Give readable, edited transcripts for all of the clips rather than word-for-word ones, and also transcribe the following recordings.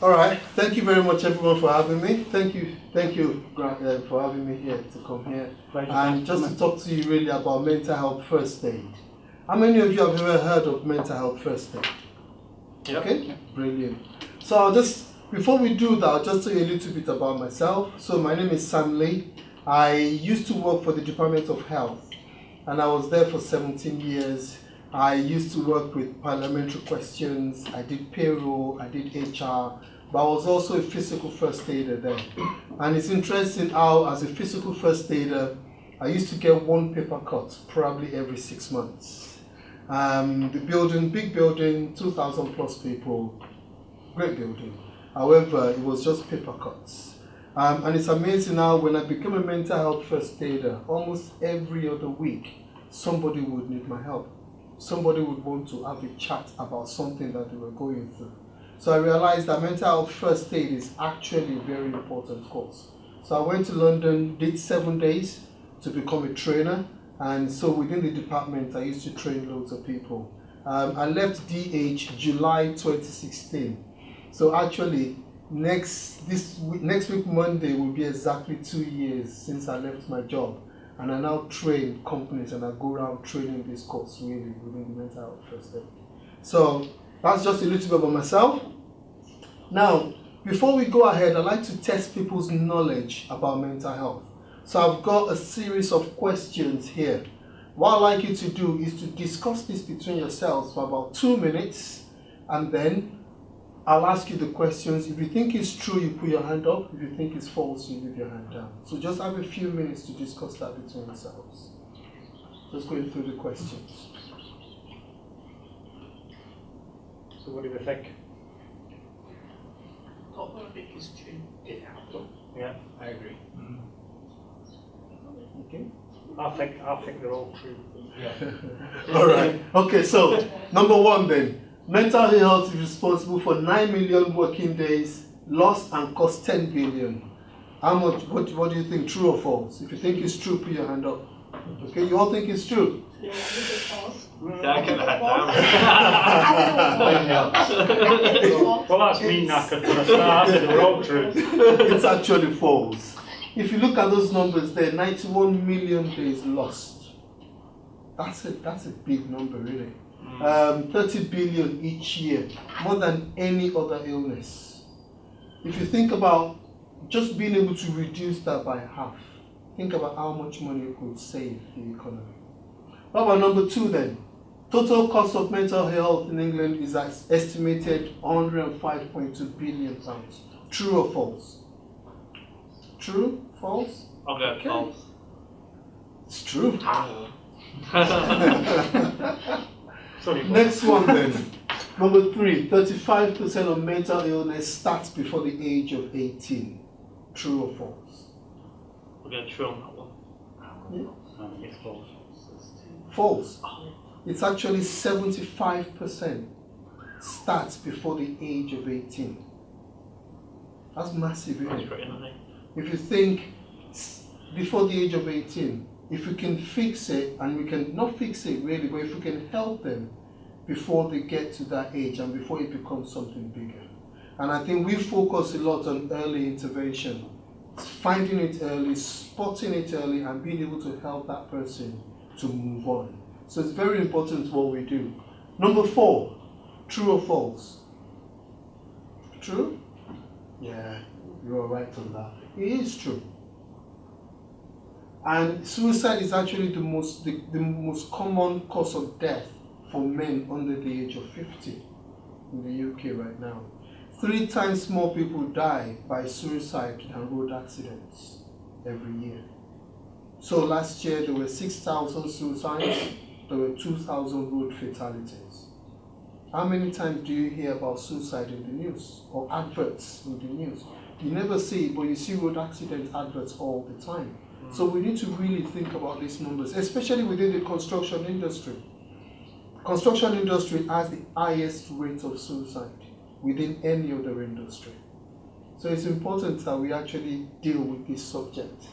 All right. Thank you very much, everyone, for having me. Thank you, Grant, for having me here to come here and just to talk to you really about mental health first aid. How many of you have ever heard of mental health first aid? Yep. Okay, brilliant. So before we do that, I'll just tell you a little bit about myself. So my name is Leigh. I used to work for the Department of Health, and I was there for 17 years. I used to work with parliamentary questions, I did payroll, I did HR, but I was also a physical first aider there. And it's interesting how, as a physical first aider, I used to get one paper cut probably every 6 months. The building, big building, 2,000 plus people, great building. However, it was just paper cuts. And it's amazing how when I became a mental health first aider, almost every other week, somebody would need my help. Somebody would want to have a chat about something that they were going through. So I realized that mental health first aid is actually a very important course. So I went to London, did 7 days to become a trainer. And so within the department, I used to train loads of people. I left DH July 2016. So actually, next week Monday will be exactly 2 years since I left my job. And I now train companies and I go around training this course really within the mental health first aid. So that's just a little bit about myself. Now, before we go ahead, I'd like to test people's knowledge about mental health. So I've got a series of questions here. What I'd like you to do is to discuss this between yourselves for about 2 minutes, and then I'll ask you the questions. If you think it's true, you put your hand up. If you think it's false, you leave your hand down. So just have a few minutes to discuss that between yourselves. Just going through the questions. So what do we think? I think it's true. Yeah, I agree. Okay. I think they're all true. Yeah. All right. Okay, so number one then. Mental health is responsible for 9 million working days lost and cost 10 billion. How much? What do you think? True or false? If you think it's true, put your hand up. Okay, you all think it's true? Yeah, I think it's false. Yeah, I can hand down. Well, that's me knackered when I started. They're all true. It's actually false. If you look at those numbers there, 91 million days lost. That's a big number, really. 30 billion each year, more than any other illness. If you think about just being able to reduce that by half, think about how much money it could save the economy. What about number two then? Total cost of mental health in England is estimated 105.2 billion pounds. True or false? True? False? I'll go false. It's true. Sorry. Next one then. Number three, 35% of mental illness starts before the age of 18. True or false? I'll go true on that one. Yeah. It's false. False. It's actually 75% starts before the age of 18. That's massive, isn't That's it? pretty nice. If you think before the age of 18, if we can fix it, and we can not fix it really, but if we can help them before they get to that age and before it becomes something bigger. And I think we focus a lot on early intervention, finding it early, spotting it early, and being able to help that person to move on. So it's very important what we do. Number four, true or false? True? Yeah, you're right on that. It is true. And suicide is actually the most common cause of death for men under the age of 50 in the UK right now. 3 times more people die by suicide than road accidents every year. So last year there were 6,000 suicides, there were 2,000 road fatalities. How many times do you hear about suicide in the news or adverts in the news? You never see it, but you see road accident adverts all the time. So we need to really think about these numbers, especially within the construction industry. Construction industry has the highest rate of suicide within any other industry. So it's important that we actually deal with this subject.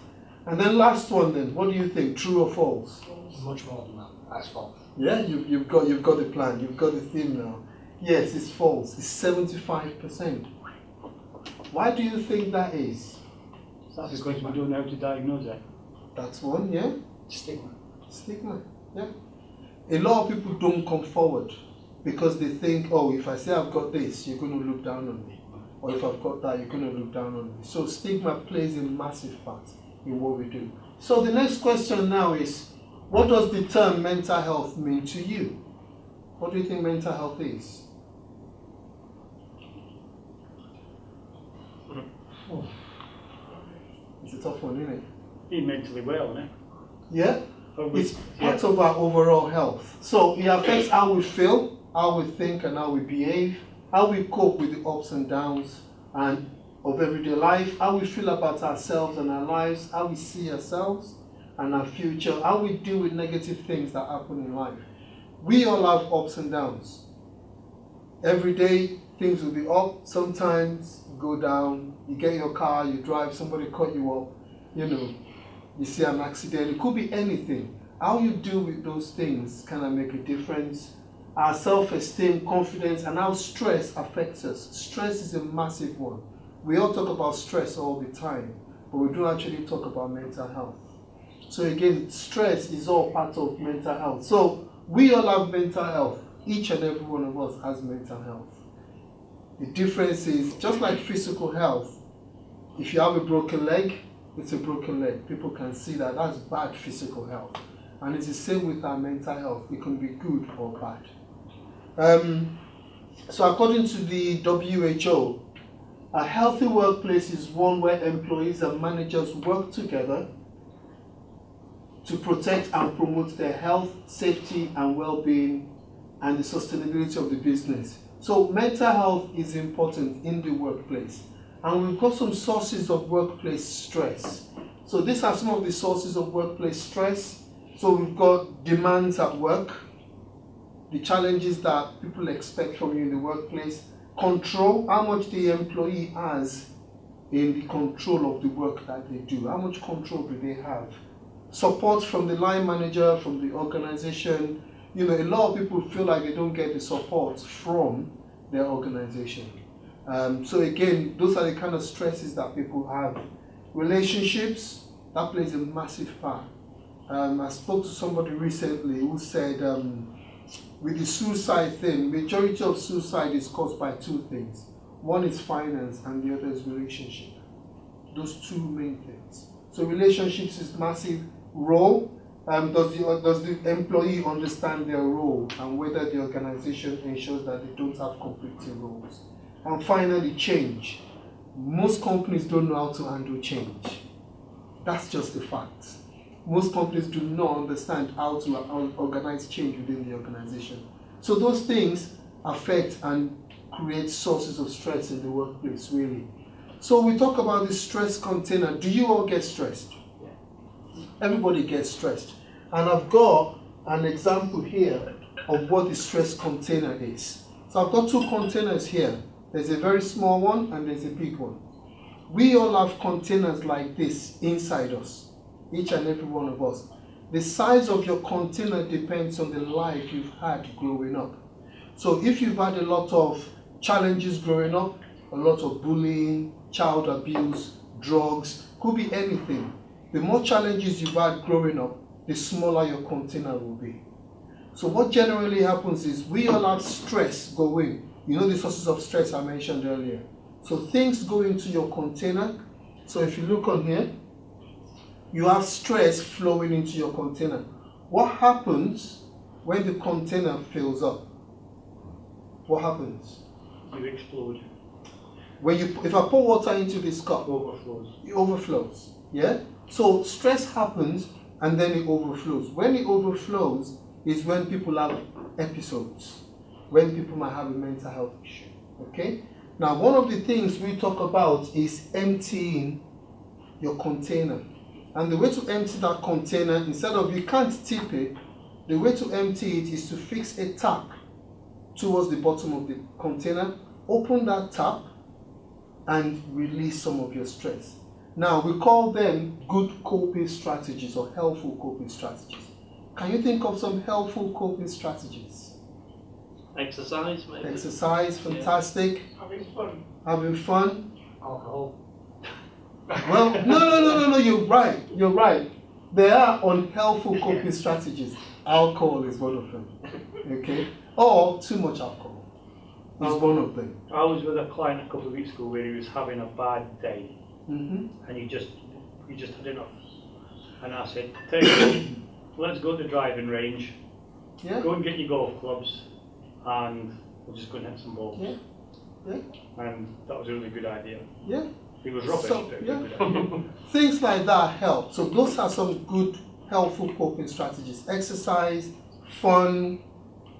And then last one then, what do you think, true or false? Much more than that. That's false. Yeah, you've got the plan, you've got the theme now. Yes, it's false. It's 75%. Why do you think that is? That's because we don't know how to diagnose it. That's one, yeah? Stigma. Stigma, yeah. A lot of people don't come forward because they think, oh, if I say I've got this, you're going to look down on me. Or if I've got that, you're going to look down on me. So stigma plays a massive part in what we do. So the next question now is, what does the term mental health mean to you? What do you think mental health is? It's a tough one, isn't it? Being mentally well, isn't it? Yeah? But we- It's part of our overall health. So it affects how we feel, how we think, and how we behave, how we cope with the ups and downs and of everyday life, how we feel about ourselves and our lives, how we see ourselves and our future, how we deal with negative things that happen in life. We all have ups and downs. Every day things will be up, sometimes go down. You get your car, you drive, somebody cut you up, you see an accident. It could be anything. How you deal with those things can make a difference. Our self-esteem, confidence, and how stress affects us. Stress is a massive one. We all talk about stress all the time, but we don't actually talk about mental health. So again, stress is all part of mental health. So we all have mental health. Each and every one of us has mental health. The difference is, just like physical health, if you have a broken leg, it's a broken leg. People can see that that's bad physical health. And it's the same with our mental health. It can be good or bad. So according to the WHO, a healthy workplace is one where employees and managers work together to protect and promote their health, safety, and well-being, and the sustainability of the business. So mental health is important in the workplace. And we've got some sources of workplace stress. So these are some of the sources of workplace stress. So we've got demands at work, the challenges that people expect from you in the workplace, control, how much the employee has in the control of the work that they do, how much control do they have, support from the line manager, from the organization. A lot of people feel like they don't get the support from their organization. So again, those are the kind of stresses that people have. Relationships, that plays a massive part. I spoke to somebody recently who said with the suicide thing, majority of suicide is caused by two things. One is finance and the other is relationship. Those two main things. So relationships is massive role. Does the employee understand their role and whether the organization ensures that they don't have conflicting roles? And finally, change. Most companies don't know how to handle change. That's just a fact. Most companies do not understand how to organize change within the organization. So those things affect and create sources of stress in the workplace, really. So we talk about the stress container. Do you all get stressed? Everybody gets stressed. And I've got an example here of what the stress container is. So I've got two containers here. There's a very small one and there's a big one. We all have containers like this inside us, each and every one of us. The size of your container depends on the life you've had growing up. So if you've had a lot of challenges growing up, a lot of bullying, child abuse, drugs, could be anything. The more challenges you've had growing up, the smaller your container will be. So what generally happens is we all have stress going. The sources of stress I mentioned earlier. So things go into your container. So if you look on here, you have stress flowing into your container. What happens when the container fills up? What happens? You explode. If I pour water into this cup, Overflows. it overflows. Yeah? So stress happens and then it overflows. When it overflows is when people have episodes, when people might have a mental health issue. Okay? Now, one of the things we talk about is emptying your container. And the way to empty that container, instead of you can't tip it, the way to empty it is to fix a tap towards the bottom of the container, open that tap, and release some of your stress. Now, we call them good coping strategies or helpful coping strategies. Can you think of some helpful coping strategies? Exercise, maybe. Exercise, fantastic. Having fun. Having fun. Alcohol. Well, no, you're right. There are unhelpful coping strategies. Alcohol is one of them, okay? Or too much alcohol is one of them. I was with a client a couple of weeks ago where he was having a bad day, Mm-hmm. and he just had enough. And I said, "Tell you what, let's go to the driving range, Yeah, go and get your golf clubs, and we'll just go and hit some balls." yeah, yeah, And that was a really good idea. yeah. He was rubbish, So, but it was yeah. a good idea. Things like that help. So those are some good, helpful coping strategies. Exercise, fun,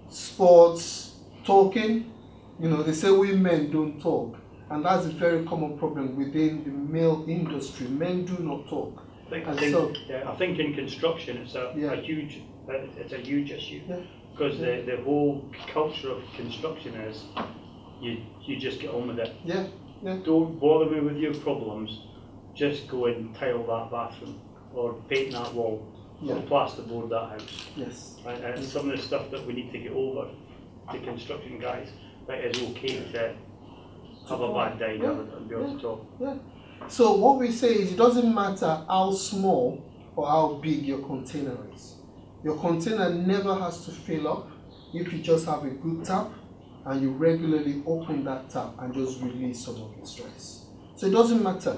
sports, talking. You know, they say we men don't talk. And that's a very common problem within the male industry. Men do not talk. I And think, so- I think in construction it's a huge issue, Yeah. because the whole culture of construction is you just get on with it. Yeah, yeah. Don't bother me with your problems. Just go and tile that bathroom, or paint that wall, Yeah. or plasterboard that house. Yes. And some of the stuff that we need to get over to construction guys, that is okay to have a bad day and be able to talk. Yeah. So what we say is it doesn't matter how small or how big your container is. Your container never has to fill up if you just have a good tap and you regularly open that tap and just release some of the stress. So it doesn't matter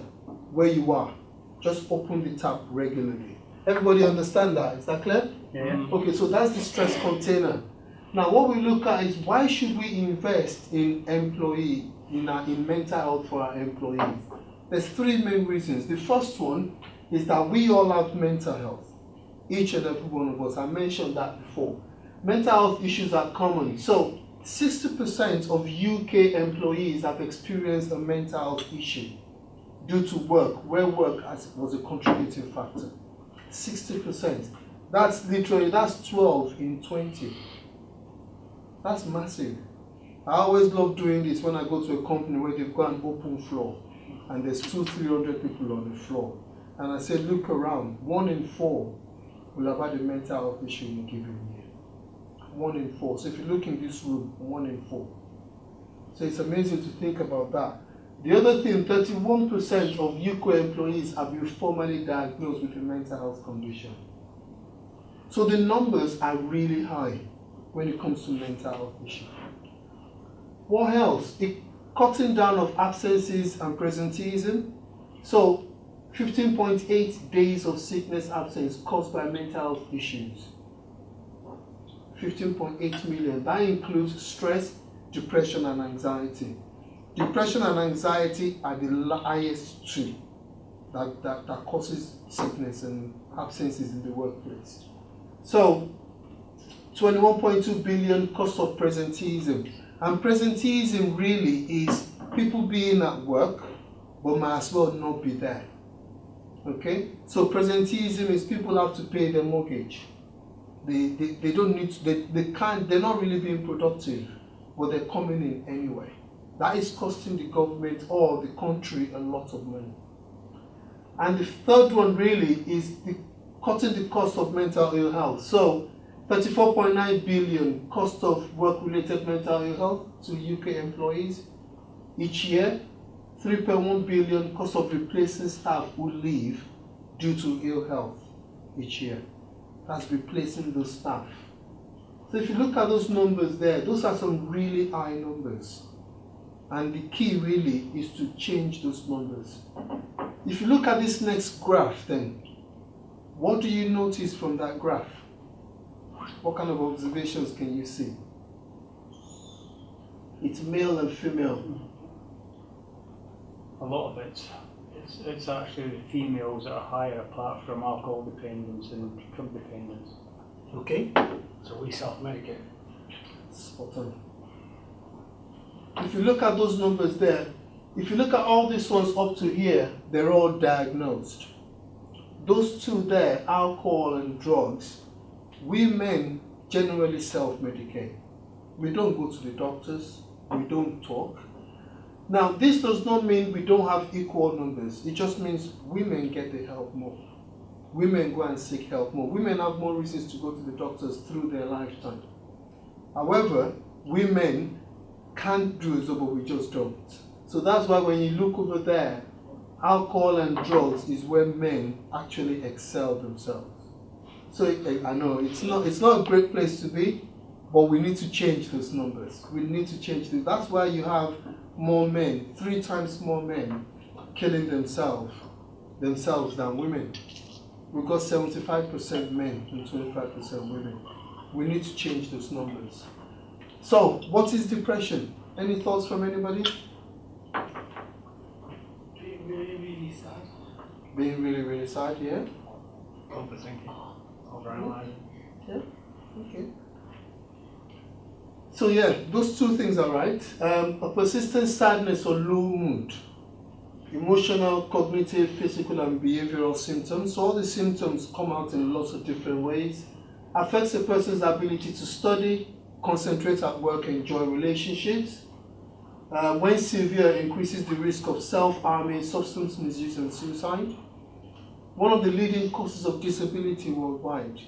where you are, just open the tap regularly. Everybody understand that? Is that clear? Yeah. Okay, so that's the stress container. Now what we look at is why should we invest in in mental health for our employees? There's three main reasons. The first one is that we all have mental health. Each and every one of us. I mentioned that before. Mental health issues are common. So 60% of UK employees have experienced a mental health issue due to work, where work was a contributing factor. 60%. That's 12 in 20. That's massive. I always love doing this when I go to a company where they've got an open floor and there's 200-300 people on the floor. And I say, look around, 1 in 4 will have had a mental health issue in a given year. 1 in 4. So if you look in this room, 1 in 4. So it's amazing to think about that. The other thing, 31% of UK employees have been formally diagnosed with a mental health condition. So the numbers are really high when it comes to mental health issues. What else? Cutting down of absences and presenteeism. So 15.8 days of sickness absence caused by mental health issues. 15.8 million. That includes stress, depression and anxiety. Depression and anxiety are the highest two that causes sickness and absences in the workplace. So 21.2 billion cost of presenteeism. And presenteeism really is people being at work but might as well not be there. Okay? So presenteeism is people have to pay their mortgage. They don't need to, they're not really being productive, but they're coming in anyway. That is costing the government or the country a lot of money. And the third one really is cutting the cost of mental ill health. So 34.9 billion cost of work-related mental ill health to UK employees each year. 3.1 billion cost of replacing staff who leave due to ill health each year. That's replacing those staff. So if you look at those numbers there, those are some really high numbers. And the key really is to change those numbers. If you look at this next graph then, what do you notice from that graph? What kind of observations can you see? It's male and female. A lot of it's actually the females that are higher, apart from alcohol dependence and drug dependence. Okay? So we self-medicate. Spot on. If you look at those numbers there, if you look at all these ones up to here, they're all diagnosed. Those two there, alcohol and drugs, we men generally self-medicate. We don't go to the doctors, we don't talk. Now, this does not mean we don't have equal numbers. It just means women get the help more. Women go and seek help more. Women have more reasons to go to the doctors through their lifetime. However, women can't do so, but we just don't. So that's why when you look over there, alcohol and drugs is where men actually excel themselves. So I know it's not a great place to be, but we need to change those numbers. We need to change this. That's why you have more men, 3 times more men killing themselves than women. We've got 75% men and 25% women. We need to change those numbers. So, what is depression? Any thoughts from anybody? Being really, really sad. Being really, really sad, yeah? Overthinking. Overanalyzing. Yeah, okay. So yeah, those 2 things are right. A persistent sadness or low mood, emotional, cognitive, physical, and behavioral symptoms. So all the symptoms come out in lots of different ways. Affects a person's ability to study, concentrate at work, enjoy relationships. When severe, increases the risk of self-harming, substance misuse, and suicide. One of the leading causes of disability worldwide.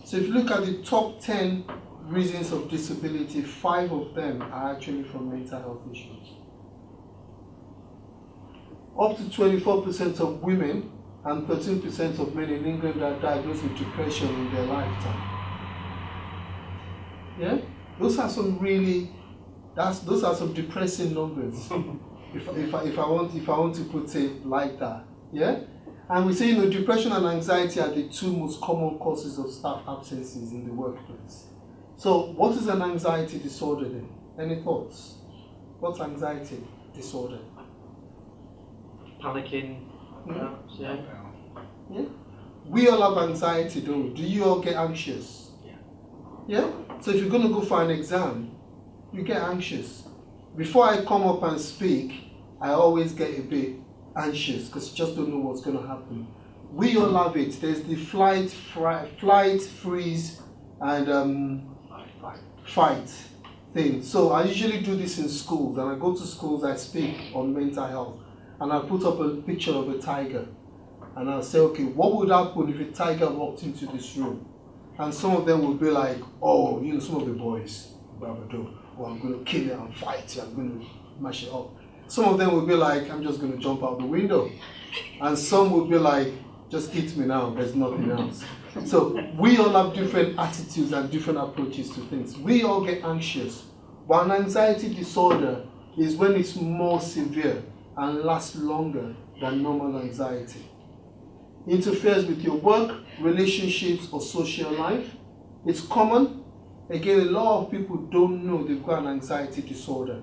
So if you look at the top 10 reasons of disability, 5 of them are actually from mental health issues. Up to 24% of women and 13% of men in England are diagnosed with depression in their lifetime. Yeah? Those are some depressing numbers. if I want to put it like that. Yeah? And we say, depression and anxiety are the 2 most common causes of staff absences in the workplace. So, what is an anxiety disorder then? Any thoughts? What's anxiety disorder? Panicking, perhaps, yeah. Yeah? We all have anxiety, don't we? Do you all get anxious? Yeah. Yeah? So if you're going to go for an exam, you get anxious. Before I come up and speak, I always get a bit anxious because you just don't know what's going to happen. We all have it. There's the flight, freeze, and fight thing. So I usually do this in schools, and I go to schools, I speak on mental health, and I put up a picture of a tiger, and I'll say, okay, what would happen if a tiger walked into this room? And some of them will be like, oh, some of the boys, oh, I'm going to kill it and fight it, I'm going to mash it up. Some of them will be like, I'm just going to jump out the window. And some will be like, just hit me now, there's nothing else. So we all have different attitudes and different approaches to things. We all get anxious. But an anxiety disorder is when it's more severe and lasts longer than normal anxiety. Interferes with your work, relationships, or social life. It's common. Again, a lot of people don't know they've got an anxiety disorder.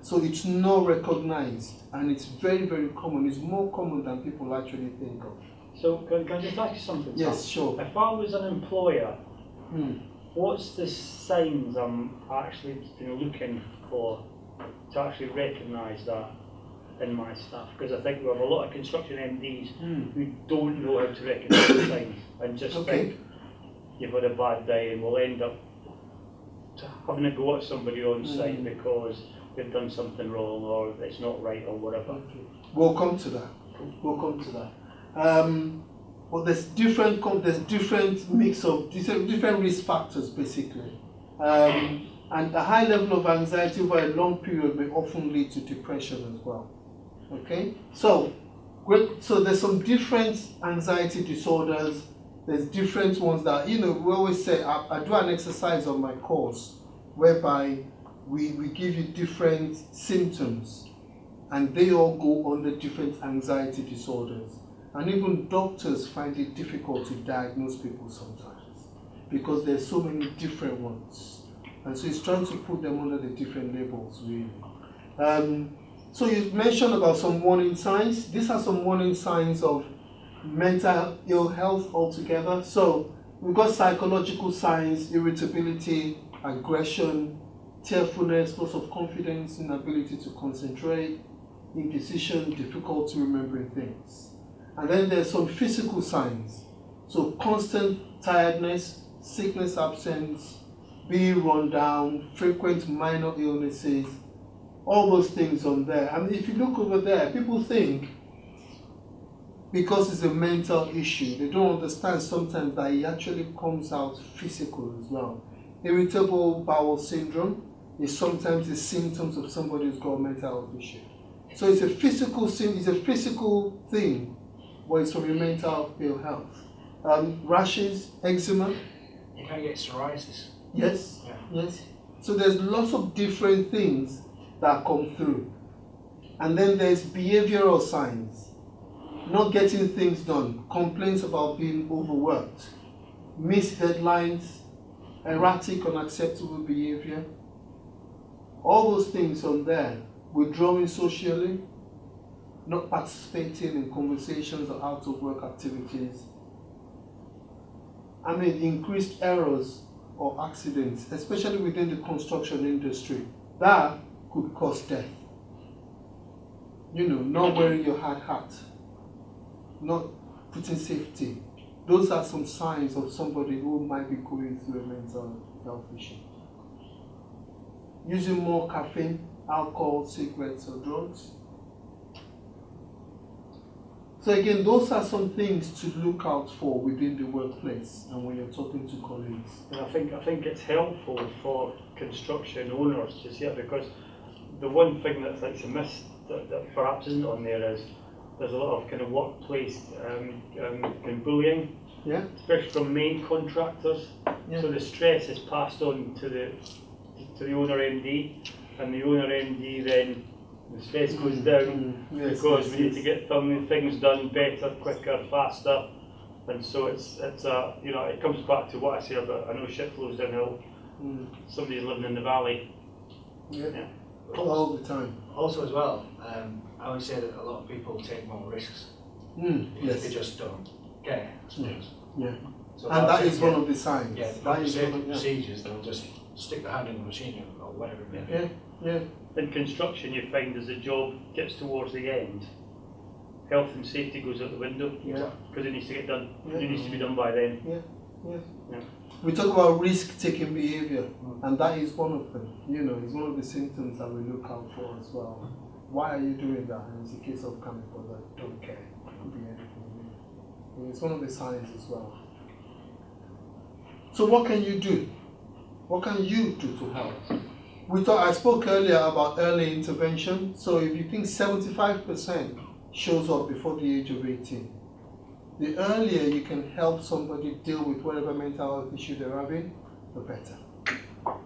So it's not recognized, and it's very, very common. It's more common than people actually think of. So can I just ask you something? Yes, Sam? sure. If I was an employer, what's the signs I'm actually looking for to actually recognise that in my staff? Because I think we have a lot of construction MDs who don't know how to recognise the signs and just think you've had a bad day and will end up having a go at somebody on site because they've done something wrong or it's not right or whatever. Okay. We'll come to that. But there's different mix of different risk factors basically, and a high level of anxiety over a long period may often lead to depression as well. Okay, so there's some different anxiety disorders. There's different ones that we always say. I do an exercise on my course whereby we give you different symptoms, and they all go under different anxiety disorders. And even doctors find it difficult to diagnose people sometimes because there's so many different ones. And so it's trying to put them under the different labels, really. So you mentioned about some warning signs. These are some warning signs of mental ill health altogether. So we've got psychological signs: irritability, aggression, tearfulness, loss of confidence, inability to concentrate, indecision, difficulty remembering things. And then there's some physical signs. So constant tiredness, sickness, absence, being run down, frequent minor illnesses, all those things on there. I mean, if you look over there, people think because it's a mental issue, they don't understand sometimes that it actually comes out physical as well. Irritable bowel syndrome, is sometimes the symptoms of somebody who's got a mental health issue. So it's a physical thing, but it's from your mental ill health. Rashes, eczema. You can get psoriasis. Yes, Yeah. yes. So there's lots of different things that come through. And then there's behavioral signs. Not getting things done, complaints about being overworked, missed deadlines, erratic, unacceptable behavior. All those things on there, withdrawing socially, not participating in conversations or out of work activities. I mean, increased errors or accidents, especially within the construction industry, that could cause death. You know, not wearing your hard hat, not putting safety. Those are some signs of somebody who might be going through a mental health issue. Using more caffeine, alcohol, cigarettes, or drugs. So again, those are some things to look out for within the workplace and when you're talking to colleagues. And I think it's helpful for construction owners to see it, because the one thing that's like a miss that perhaps isn't on there is there's a lot of kind of workplace and bullying, Yeah? especially from main contractors. Yeah. So the stress is passed on to the owner MD, and the owner MD then the stress goes down Yes, because yes, we need to yes. get things done better, quicker, faster, and so it's you know, it comes back to what I say about, I know shit flows downhill. Somebody's living in the valley. Yeah. Yeah. All the time. Also as well, I would say that a lot of people take more risks if Yes. they just don't care, I suppose. Yeah. So And that I'd is say, one of the signs. yeah, That is one of, yeah. procedures, they'll just stick their hand in the machine or whatever it may be. Yeah, yeah. In construction, you find as the job gets towards the end, health and safety goes out the window Yeah. because it needs to get done. Yeah. It needs to be done by then. Yeah, yeah. Yeah. We talk about risk-taking behavior, and that is one of them. You know, it's one of the symptoms that we look out for as well. Why are you doing that? And it's a case of coming for that. Don't care. It could be anything. And it's one of the signs as well. So what can you do? What can you do to help? I spoke earlier about early intervention. So if you think 75% shows up before the age of 18, the earlier you can help somebody deal with whatever mental health issue they're having, the better.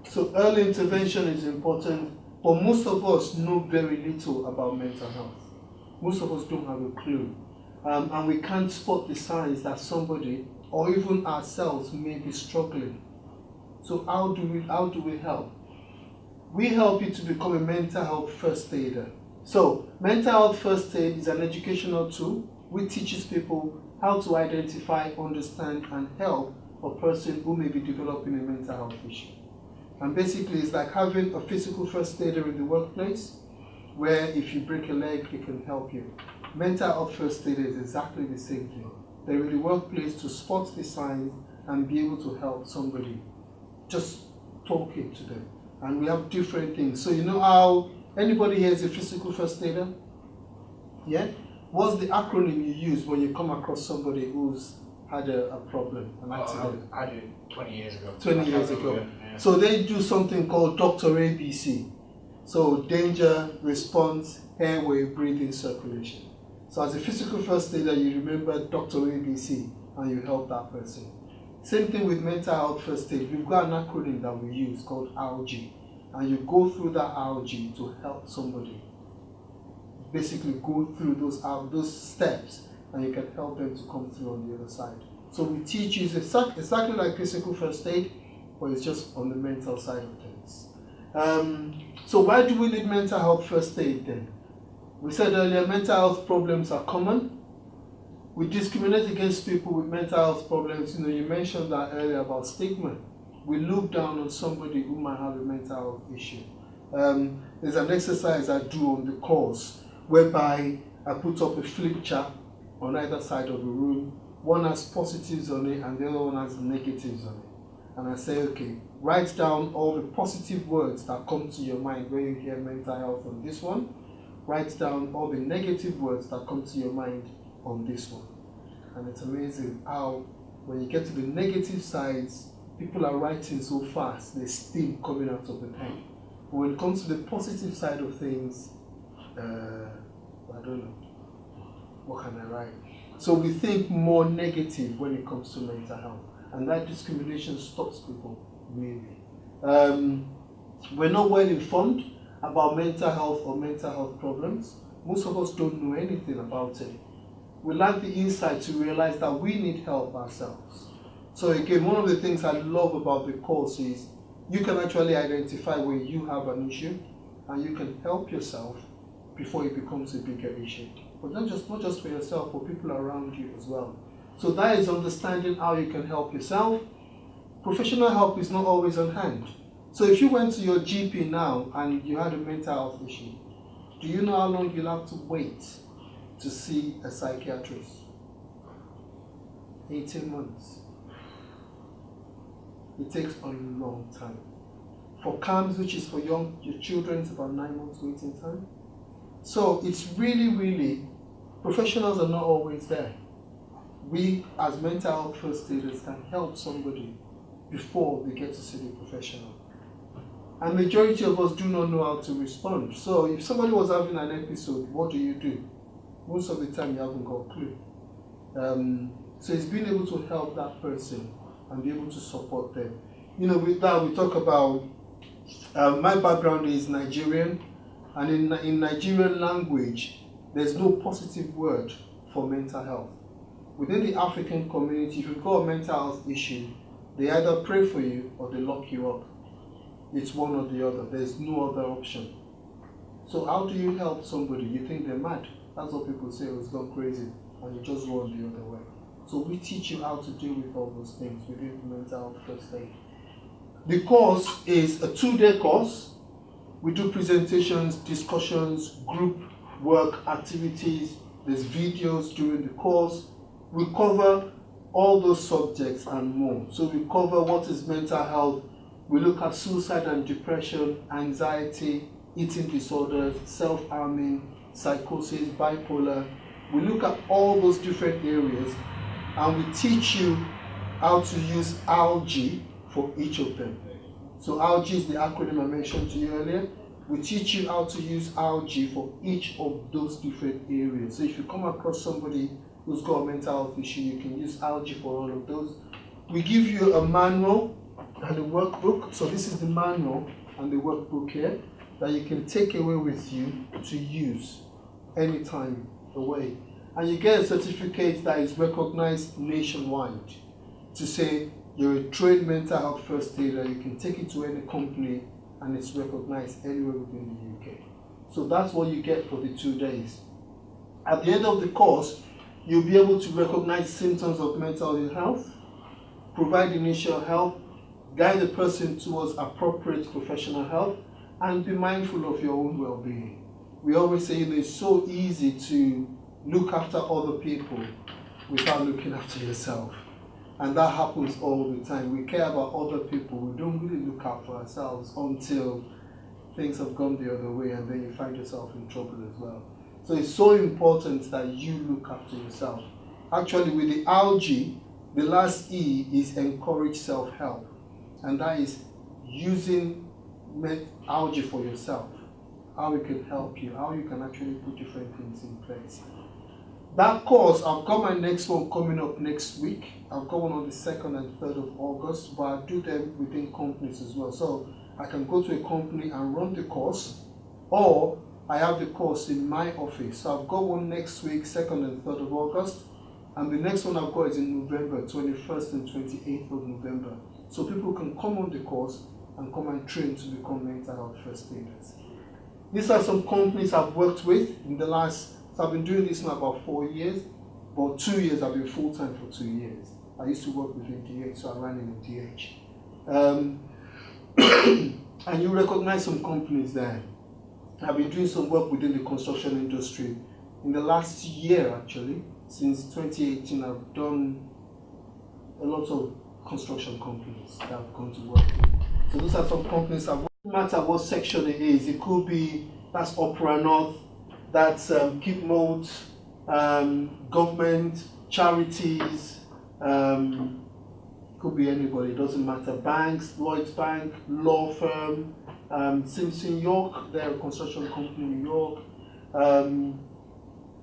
So early intervention is important, but most of us know very little about mental health. Most of us don't have a clue. And we can't spot the signs that somebody, or even ourselves, may be struggling. So how do we help? We help you to become a mental health first aider. So mental health first aid is an educational tool which teaches people how to identify, understand, and help a person who may be developing a mental health issue. And basically it's like having a physical first aider in the workplace, where if you break a leg, it can help you. Mental health first aider is exactly the same thing. They're in the workplace to spot the signs and be able to help somebody. Just talking to them. And we have different things. So you know how anybody here is a physical first aider? Yeah? What's the acronym you use when you come across somebody who's had a problem, an accident? I did 20 years ago. 20 years ago. Yeah. So they do something called Dr. ABC. So danger, response, airway, breathing, circulation. So as a physical first aider, you remember Dr. ABC and you help that person. Same thing with mental health first aid. We've got an acronym that we use called RG. And you go through that RG to help somebody. Basically go through those steps and you can help them to come through on the other side. So we teach you exactly like physical first aid, but it's just on the mental side of things. So why do we need mental health first aid then? We said earlier mental health problems are common. We discriminate against people with mental health problems. You know, you mentioned that earlier about stigma. We look down on somebody who might have a mental health issue. There's an exercise I do on the course whereby I put up a flip chart on either side of the room. One has positives on it and the other one has negatives on it. And I say, okay, write down all the positive words that come to your mind when you hear mental health on this one. Write down all the negative words that come to your mind on this one. And it's amazing how when you get to the negative sides, people are writing so fast, there's steam coming out of the pen. When it comes to the positive side of things, I don't know. What can I write? So we think more negative when it comes to mental health, and that discrimination stops people, really. We're not well informed about mental health or mental health problems. Most of us don't know anything about it. We lack the insight to realize that we need help ourselves. So again, one of the things I love about the course is you can actually identify when you have an issue, and you can help yourself before it becomes a bigger issue. But not just for yourself, for people around you as well. So that is understanding how you can help yourself. Professional help is not always on hand. So if you went to your GP now and you had a mental health issue, do you know how long you'll have to wait to see a psychiatrist? 18 months. It takes a long time. For CAMS, which is for your children, it's about 9 months waiting time. So it's really, professionals are not always there. We, as mental health first aiders, can help somebody before they get to see the professional. And majority of us do not know how to respond. So if somebody was having an episode, what do? Most of the time you haven't got a clue. So it's being able to help that person and be able to support them. With that we talk about, my background is Nigerian, and in Nigerian language, there's no positive word for mental health. Within the African community, if you've got a mental health issue, they either pray for you or they lock you up. It's one or the other. There's no other option. So how do you help somebody? You think they're mad. That's what people say, it's gone crazy, and you just run the other way. So we teach you how to deal with all those things within mental health first aid. The course is a 2-day course. We do presentations, discussions, group work, activities. There's videos during the course. We cover all those subjects and more. So we cover what is mental health. We look at suicide and depression, anxiety, eating disorders, self-harming, psychosis, bipolar. We look at all those different areas, and we teach you how to use ALGE for each of them. So ALGE is the acronym I mentioned to you earlier. We teach you how to use ALGE for each of those different areas. So if you come across somebody who's got a mental health issue, you can use ALGE for all of those. We give you a manual and a workbook. So this is the manual and the workbook here that you can take away with you to use anytime away. And you get a certificate that is recognized nationwide to say you're a trained mental health first aider. You can take it to any company and it's recognized anywhere within the UK. So that's what you get for the 2 days. At the end of the course, you'll be able to recognize symptoms of mental health, provide initial help, guide the person towards appropriate professional help, and be mindful of your own well-being. We always say it's so easy to look after other people without looking after yourself. And that happens all the time. We care about other people. We don't really look out for ourselves until things have gone the other way, and then you find yourself in trouble as well. So it's so important that you look after yourself. Actually, with the ALGE, the last E is encourage self-help. And that is using ALGE for yourself. How it can help you, how you can actually put different things in place. That course, I've got my next one coming up next week. I've got one on the 2nd and 3rd of August, but I do them within companies as well. So I can go to a company and run the course, or I have the course in my office. So I've got one next week, 2nd and 3rd of August, and the next one I've got is in November, 21st and 28th of November. So people can come on the course and come and train to become mental health first aiders. These are some companies I've worked with in the last, so I've been doing this now about 4 years, but 2 years I've been full-time for 2 years. I used to work within DH, so I ran in DH. And you recognize some companies there. I've been doing some work within the construction industry. In the last year, actually, since 2018, I've done a lot of construction companies that I've gone to work with. So those are some companies I've worked with. No matter what section it is, it could be, that's Opera North, that's Keep Mode, government, charities, could be anybody, it doesn't matter. Banks, Lloyd's Bank, law firm, Simpson York, they're a construction company in New York.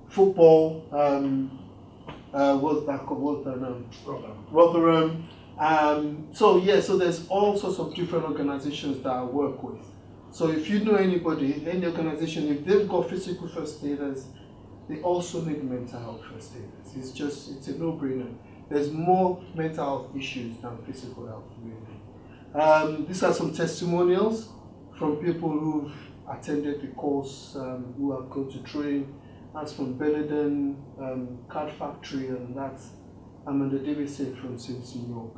Football, what's that called? What's that name? Rotherham. So there's all sorts of different organizations that I work with. So if you know anybody, any organization, if they've got physical first aiders, they also need mental health first aiders. It's a no-brainer. There's more mental health issues than physical health, really. These are some testimonials from people who've attended the course, who have gone to train. That's from Benetton, Card Factory, and that's Amanda Davidson from Simpson York.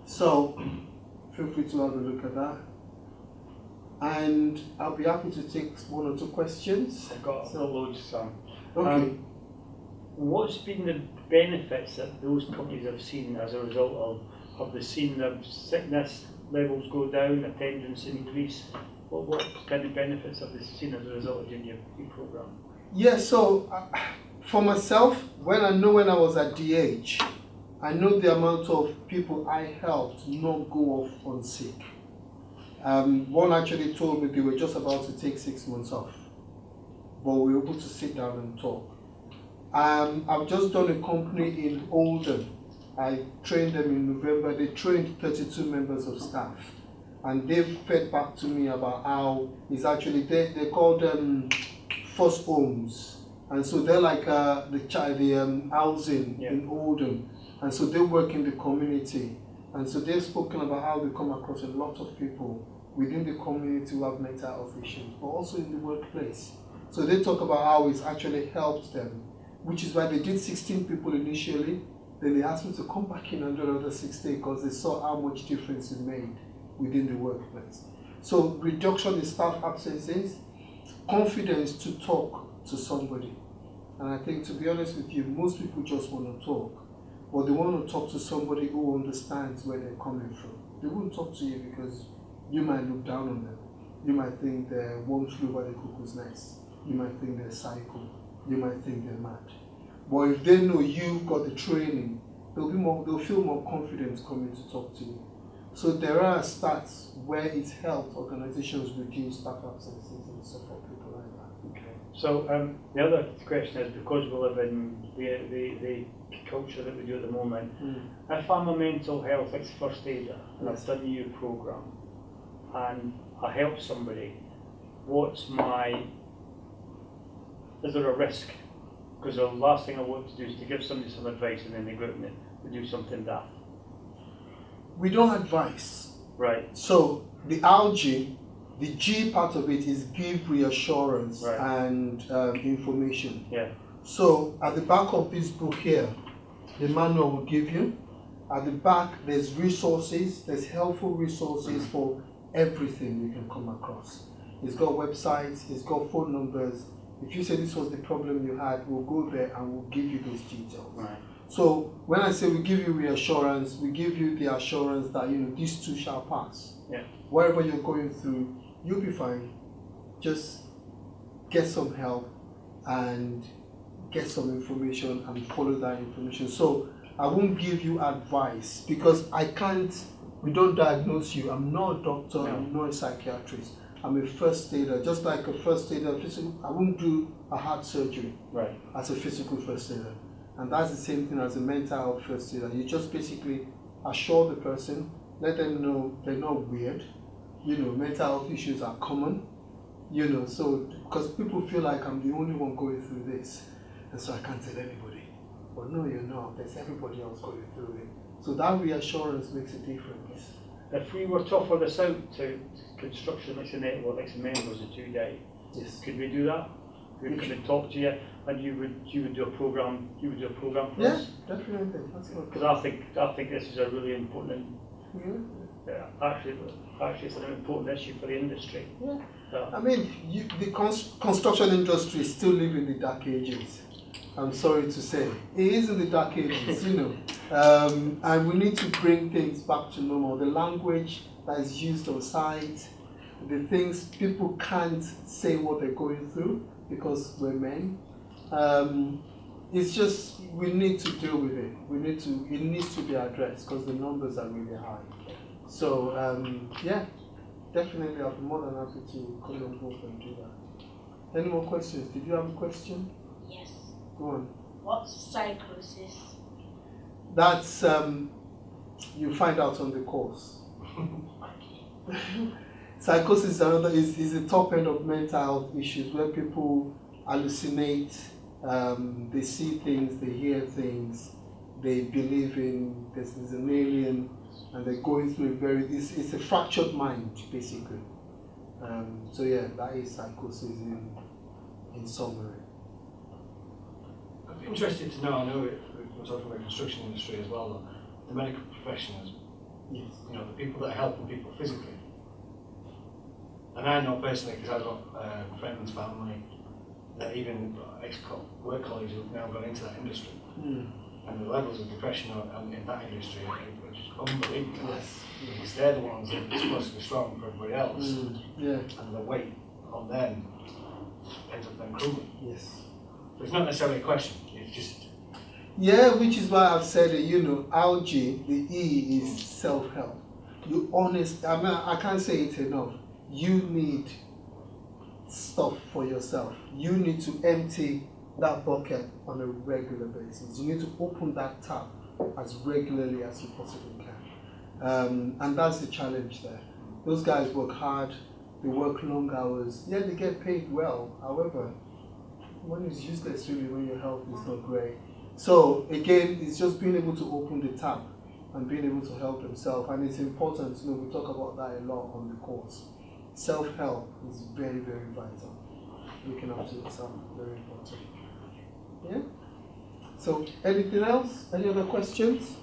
So feel free to have a look at that. And I'll be happy to take one or two questions. I've got loads, Sam. Okay. What's been the benefits that those companies have seen as a result of? Have they seen their sickness levels go down, attendance increase? What kind of benefits have they seen as a result of doing your program? Yeah, so for myself, when I was at DH, I know the amount of people I helped not go off on sick. One actually told me they were just about to take 6 months off, but we were able to sit down and talk. I've just done a company in Oldham. I trained them in November. They trained 32 members of staff, and they've fed back to me about how it's actually they're called first homes, and so they're like the housing in Oldham, and so they work in the community, and so they've spoken about how they come across a lot of people within the community who have mental health issues, but also in the workplace. So they talk about how it's actually helped them, which is why they did 16 people initially. Then they asked me to come back in and do another 16 because they saw how much difference it made within the workplace. So reduction in staff absences, confidence to talk to somebody. And I think, to be honest with you, most people just want to talk, but they want to talk to somebody who understands where they're coming from. They won't talk to you because you might look down on them. You might think they're one flew by the cuckoo's nest. You might think they're psycho. You might think they're mad. But if they know you've got the training, they'll feel more confident coming to talk to you. So there are stats where it's helped organizations reduce staff absences and support people like that. Okay. So the other question is, because we live in the culture that we do at the moment, if I'm a mental health first aider and I've done your program and I help somebody, is there a risk? Because the last thing I want to do is to give somebody some advice and then they go out and they do something daft. We don't advise. Right. So the RG, the G part of it is give reassurance and information. Yeah. So at the back of this book here, the manual will give you. At the back, there's resources, there's helpful resources for everything you can come across. It's got websites, it's got phone numbers. If you say this was the problem you had, we'll go there and we'll give you those details. Right. So when I say we give you reassurance, we give you the assurance that these too shall pass. Yeah. Whatever you're going through, you'll be fine. Just get some help and get some information and follow that information. So I won't give you advice because we don't diagnose you. I'm not a doctor, I'm not a psychiatrist. I'm a first aider, just like a first aider, I won't do a heart surgery as a physical first aider. And that's the same thing as a mental health first aider. You just basically assure the person, let them know they're not weird. Mental health issues are common. So because people feel like I'm the only one going through this, and so I can't tell anybody. But no, you're not. There's everybody else going through it. So that reassurance makes a difference. If we were to offer this out to construction, like a network, like some members of 2 day, yes, could we do that? We could talk to you, and you would do a program. You would do a program for us. Yeah, definitely. That's good. Because I think this is a really important. Actually, it's an important issue for the industry. Yeah. I mean, the construction industry is still living in the dark ages. I'm sorry to say, it is in the dark ages, and we need to bring things back to normal. The language that is used on site, the things people can't say what they're going through because we're men. It's just we need to deal with it. It needs to be addressed because the numbers are really high. So definitely I'll be more than happy to come on board and do that. Any more questions? Did you have a question? Yes. Go on. What's psychosis? That's you find out on the course. Okay. Psychosis is another is the top end of mental health issues where people hallucinate, they see things, they hear things, they believe in there's an alien, and they're going through it's a fractured mind basically. So yeah, that is psychosis in summary. I'd be interested to know, I know we're talking about the construction industry as well, though, the medical professionals, Yes. you know, the people that are helping people physically. And I know personally, because I've got friends, family, that even ex-work colleagues who've now gone into that industry. And the levels of depression in that industry are just unbelievable. Yes. Because they're the ones that are supposed to be strong for everybody else. Yeah. And the weight on them ends up then crumbling. Yes. So it's not necessarily a question, it's just... Yeah, which is why I've said that, you know, algae, the E is self-help. I can't say it enough. You need stuff for yourself. You need to empty that bucket on a regular basis. You need to open that tap as regularly as you possibly can. And that's the challenge there. Those guys work hard, they work long hours. Yeah, they get paid well. However, money is useless really when your health is not great. So again, it's just being able to open the tap and being able to help themselves. And it's important, you know, we talk about that a lot on the course. Self-help is very, very vital. Looking after yourself, very important. Yeah? So, anything else? Any other questions?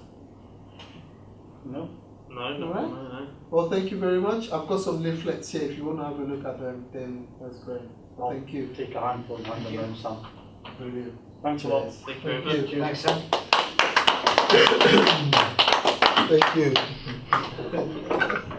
No. No, All no, right. no. Well, thank you very much. I've got some leaflets here. If you want to have a look at them, then that's great. Well, thank you. Take a handful and hand them around, Sam. Brilliant. Thanks a lot. Cheers. Thank you very much. Thanks, Sam. Thank you.